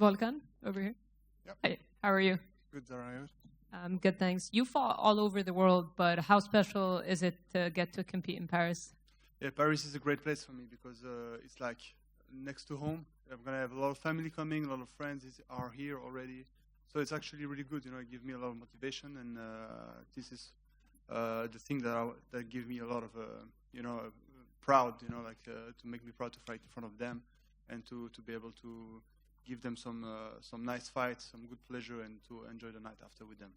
Volkan, over here. Yep. Hi, how are you? Good, Zara. Good, thanks. You fought all over the world, but how special is it to get to compete in Paris? Yeah, Paris is a great place for me because it's like next to home. I'm gonna have a lot of family coming, a lot of friends are here already, so it's actually really good. You know, it gives me a lot of motivation, and this is the thing that gives me a lot of proud. You know, like to make me proud to fight in front of them, and to be able to give them some nice fights, some good pleasure, and to enjoy the night after with them.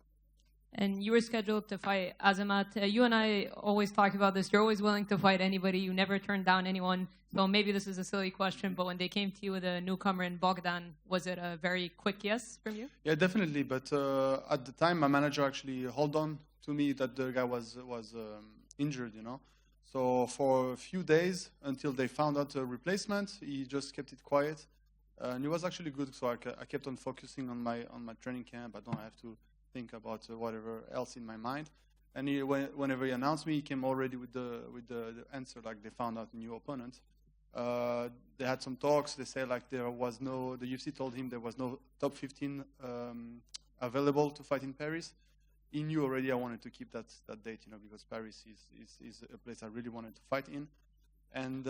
And you were scheduled to fight Azamat. You and I always talk about this. You're always willing to fight anybody. You never turn down anyone. So maybe this is a silly question, but when they came to you with a newcomer in Bogdan, was it a very quick yes from you? Yeah, definitely. But at the time, my manager actually held on to me that the guy was injured, you know. So for a few days until they found out a replacement, he just kept it quiet. And it was actually good, so I kept on focusing on my training camp. I don't have to think about whatever else in my mind. And whenever he announced me, he came already with the answer, like they found out a new opponent. They had some talks. They said like the UFC told him there was no top 15 available to fight in Paris. He knew already I wanted to keep that date, you know, because Paris is a place I really wanted to fight in. And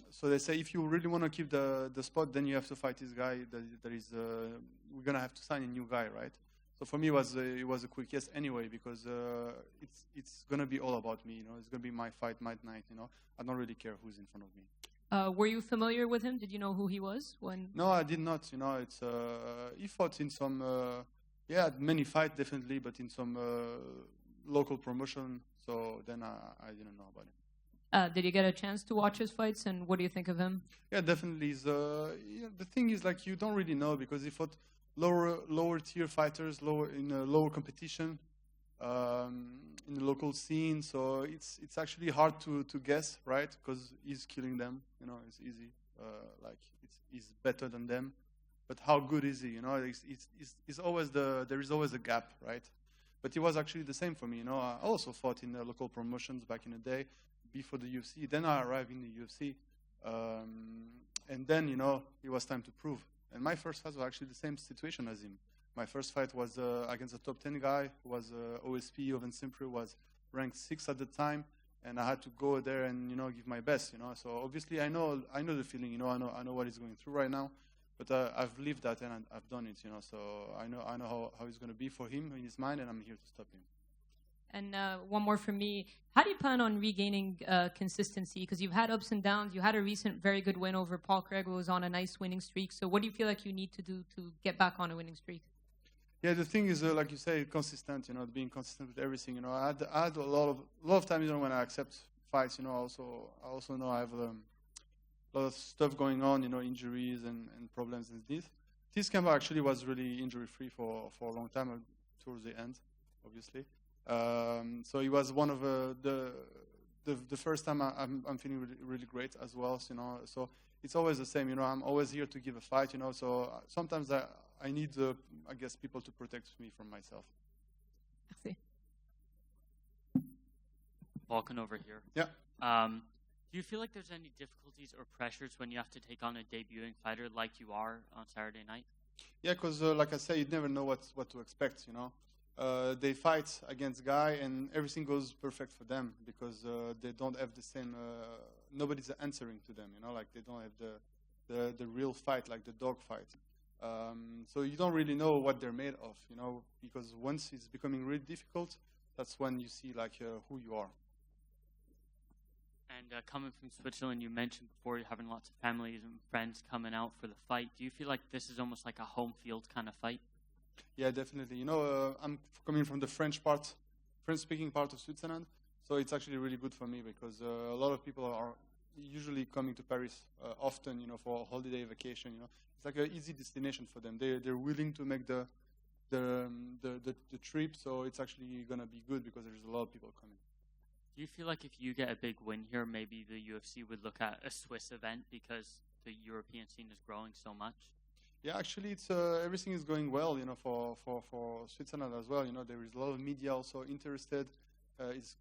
so they say, if you really want to keep the spot, then you have to fight this guy. We're gonna have to sign a new guy, right? So for me, it was a quick yes anyway, because it's gonna be all about me. You know, it's gonna be my fight, my night. You know, I don't really care who's in front of me. Were you familiar with him? Did you know who he was when? No, I did not. You know, he fought in some many fights definitely, but in some local promotion. So then I didn't know about him. Did you get a chance to watch his fights, and what do you think of him? Yeah, definitely. The thing is, like, you don't really know, because he fought lower tier fighters, in a lower competition, in the local scene. So it's actually hard to guess, right? Because he's killing them. You know, it's easy. He's better than them. But how good is he? You know, there is always a gap, right? But it was actually the same for me. You know, I also fought in local promotions back in the day, before the UFC. Then I arrived in the UFC, and then, you know, it was time to prove. And my first fight was actually the same situation as him. My first fight was against a top 10 guy who was OSP, Oezdemir, was ranked 6 at the time, and I had to go there and, you know, give my best. You know, so obviously I know the feeling. You know, I know what he's going through right now, but I've lived that and I've done it. You know, so I know how it's going to be for him in his mind, and I'm here to stop him. And one more from me. How do you plan on regaining consistency? Because you've had ups and downs. You had a recent very good win over Paul Craig, who was on a nice winning streak. So what do you feel like you need to do to get back on a winning streak? Yeah, the thing is, like you say, consistent. You know, being consistent with everything. You know, I had a lot of times, you know, when I accept fights. You know, I also know I have a lot of stuff going on. You know, injuries and problems and this. This camp actually was really injury-free for a long time, towards the end, obviously. So it was one of the first time I'm feeling really, really great as well. You know, so it's always the same. You know, I'm always here to give a fight. You know, so sometimes I need I guess people to protect me from myself. Merci. Volkan over here. Yeah. Do you feel like there's any difficulties or pressures when you have to take on a debuting fighter like you are on Saturday night? Yeah, because like I say, you never know what to expect. You know. They fight against guy and everything goes perfect for them, because they don't have the same. Nobody's answering to them, you know. Like they don't have the real fight, like the dog fight. So you don't really know what they're made of, you know. Because once it's becoming really difficult, that's when you see like who you are. And coming from Switzerland, you mentioned before you're having lots of families and friends coming out for the fight. Do you feel like this is almost like a home field kind of fight? Yeah, definitely. You know, I'm coming from the French-speaking part of Switzerland, so it's actually really good for me, because a lot of people are usually coming to Paris often, you know, for a holiday vacation. You know, it's like an easy destination for them. They're willing to make the trip, so it's actually gonna be good because there's a lot of people coming. Do you feel like if you get a big win here, maybe the UFC would look at a Swiss event because the European scene is growing so much? Yeah, actually, it's everything is going well, you know, for Switzerland as well. You know, there is a lot of media also interested. It's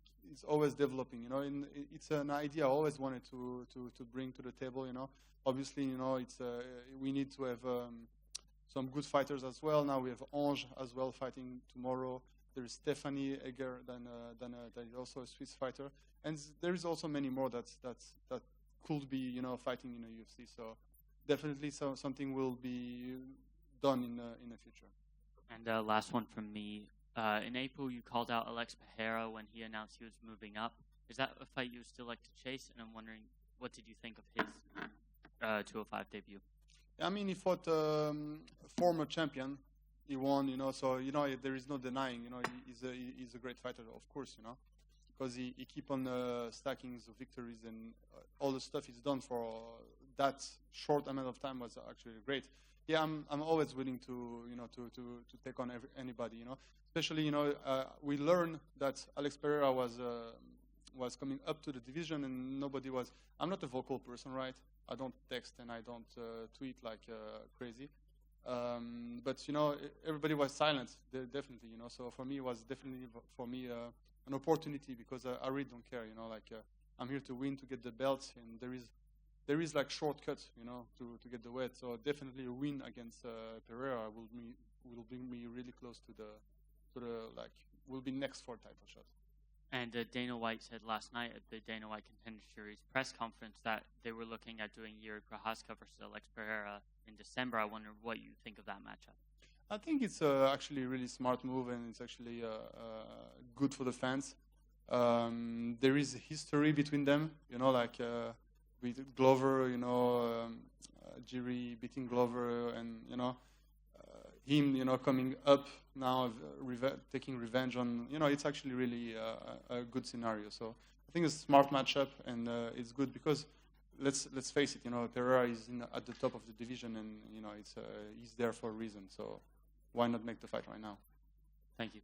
always developing, you know. And it's an idea I always wanted to bring to the table, you know. Obviously, you know, we need to have some good fighters as well. Now we have Ange as well fighting tomorrow. There is Stephanie Egger, that is also a Swiss fighter, and there is also many more that could be fighting in the UFC. So definitely something will be done in the future. And last one from me. In April, you called out Alex Pereira when he announced he was moving up. Is that a fight you would still like to chase? And I'm wondering, what did you think of his 205 debut? I mean, he fought a former champion. He won, so, there is no denying, he's a great fighter, of course, because he keep on stacking the victories, and all the stuff he's done for that short amount of time was actually great. Yeah, I'm always willing to take on anybody, especially, we learned that Alex Pereira was coming up to the division, and nobody was. I'm not a vocal person, right? I don't text and I don't tweet like crazy. But everybody was silent, definitely. So for me, it was definitely an opportunity, because I really don't care. I'm here to win, to get the belt, and there is like shortcuts, to get the weight. So definitely a win against Pereira will bring me really close to the will be next for a title shot. And Dana White said last night at the Dana White Contender Series press conference that they were looking at doing Yuri Prochazka versus Alex Pereira in December. I wonder what you think of that matchup. I think it's actually a really smart move, and it's actually good for the fans. There is a history between them, with Glover, Jiri beating Glover, and him, coming up now, taking revenge on, it's actually really a good scenario. So I think it's a smart matchup, and it's good because let's face it, Pereira is at the top of the division, and he's there for a reason. So why not make the fight right now? Thank you.